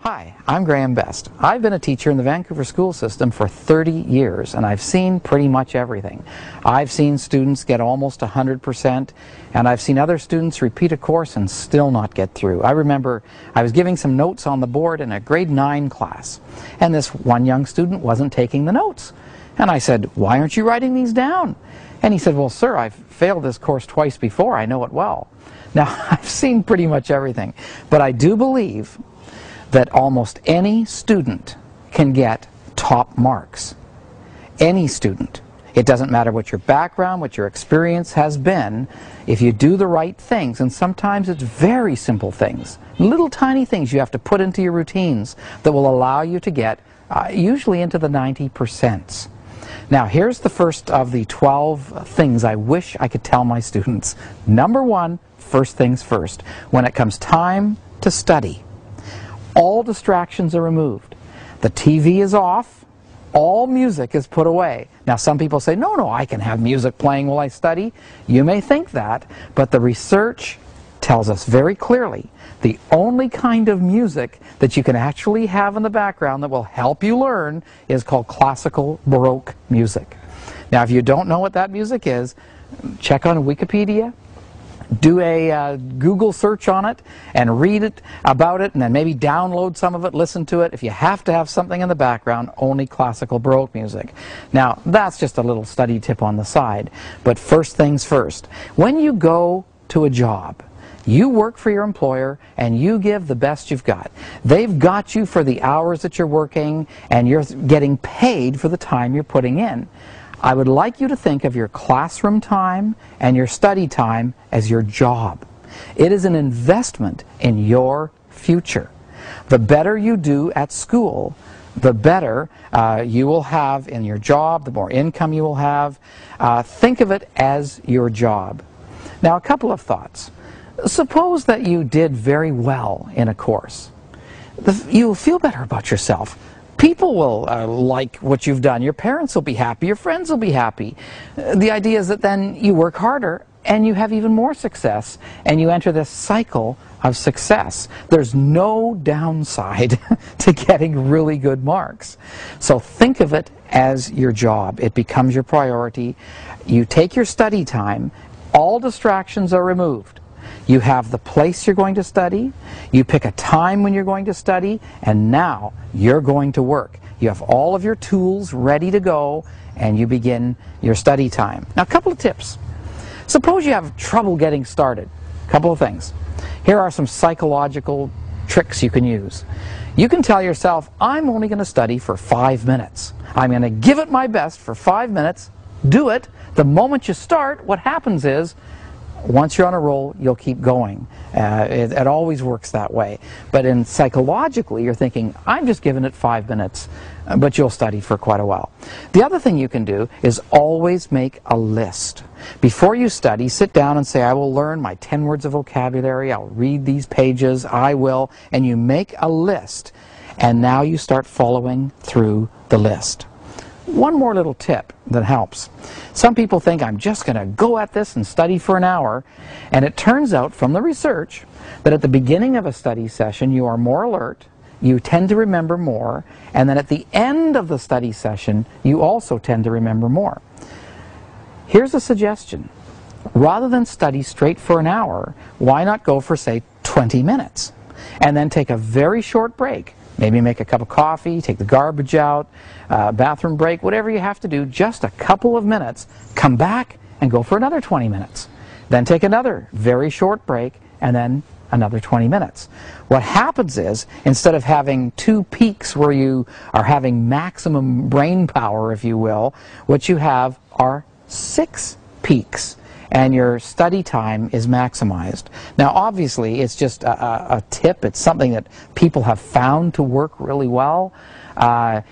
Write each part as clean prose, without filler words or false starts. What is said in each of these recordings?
Hi, I'm Graham Best. I've been a teacher in the Vancouver school system for 30 years, and I've seen pretty much everything. I've seen students get almost 100%, and I've seen other students repeat a course and still not get through. I remember I was giving some notes on the board in a grade 9 class, and this one young student wasn't taking the notes. And I said, "Why aren't you writing these down?" And he said, "Well, sir, I've failed this course twice before. I know it well." Now, I've seen pretty much everything, but I do believe that almost any student can get top marks. Any student. It doesn't matter what your background, what your experience has been. If you do the right things, and sometimes it's very simple things, little tiny things you have to put into your routines that will allow you to get usually into the 90%. Now, here's the first of the 12 things I wish I could tell my students. Number one, first things first. When it comes time to study, all distractions are removed. The TV is off. All music is put away. Now, some people say, no, I can have music playing while I study. You may think that, but the research tells us very clearly the only kind of music that you can actually have in the background that will help you learn is called classical Baroque music. Now, if you don't know what that music is, check on Wikipedia. Do a Google search on it and read it about it, and then maybe download some of it, listen to it. If you have to have something in the background, only classical Baroque music. Now, that's just a little study tip on the side. But first things first. When you go to a job, you work for your employer and you give the best you've got. They've got you for the hours that you're working, and you're getting paid for the time you're putting in. I would like you to think of your classroom time and your study time as your job. It is an investment in your future. The better you do at school, the better you will have in your job, the more income you will have. Think of it as your job. Now, a couple of thoughts. Suppose that you did very well in a course. You'll feel better about yourself. People will like what you've done. Your parents will be happy. Your friends will be happy. The idea is that then you work harder and you have even more success, and you enter this cycle of success. There's no downside to getting really good marks. So think of it as your job. It becomes your priority. You take your study time. All distractions are removed. You have the place you're going to study, you pick a time when you're going to study, and now you're going to work. You have all of your tools ready to go, and you begin your study time. Now, a couple of tips. Suppose you have trouble getting started. A couple of things. Here are some psychological tricks you can use. You can tell yourself, I'm only going to study for 5 minutes. I'm going to give it my best for 5 minutes. Do it. The moment you start, what happens is, once you're on a roll, you'll keep going. It always works that way. But psychologically, you're thinking, I'm just giving it 5 minutes, but you'll study for quite a while. The other thing you can do is always make a list. Before you study, sit down and say, I will learn my 10 words of vocabulary, I'll read these pages, I will, and you make a list. And now you start following through the list. One more little tip that helps. Some people think, I'm just going to go at this and study for an hour, and it turns out from the research that at the beginning of a study session you are more alert, you tend to remember more, and then at the end of the study session you also tend to remember more. Here's a suggestion. Rather than study straight for an hour, why not go for, say, 20 minutes, and then take a very short break? Maybe make a cup of coffee, take the garbage out, bathroom break, whatever you have to do, just a couple of minutes. Come back and go for another 20 minutes. Then take another very short break, and then another 20 minutes. What happens is, instead of having 2 peaks where you are having maximum brain power, if you will, what you have are 6 peaks. And your study time is maximized. Now, obviously, it's just a tip. It's something that people have found to work really well.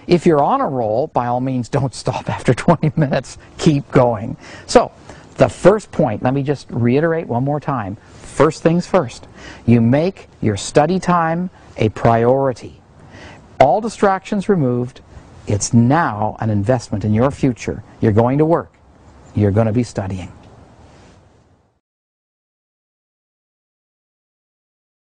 If you're on a roll, by all means, don't stop after 20 minutes. Keep going. So, the first point, let me just reiterate one more time. First things first. You make your study time a priority. All distractions removed. It's now an investment in your future. You're going to work. You're going to be studying.